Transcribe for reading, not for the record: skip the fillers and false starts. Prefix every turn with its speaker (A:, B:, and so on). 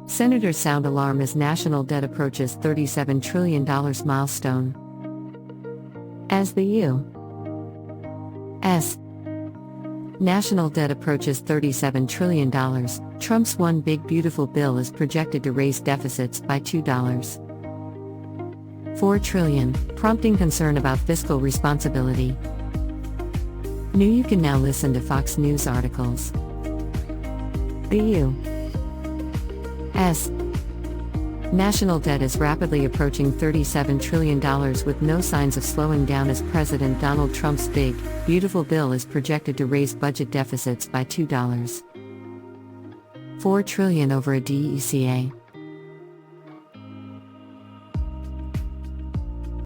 A: Senators sound alarm as national debt approaches $37 trillion milestone. As the U.S. national debt approaches $37 trillion, Trump's One Big Beautiful Bill is projected to raise deficits by $2.4 trillion, prompting concern about fiscal responsibility. You can now listen to Fox News articles. The U.S. national debt is rapidly approaching $37 trillion with no signs of slowing down as President Donald Trump's Big, Beautiful Bill is projected to raise budget deficits by $2.4 trillion over a DECA.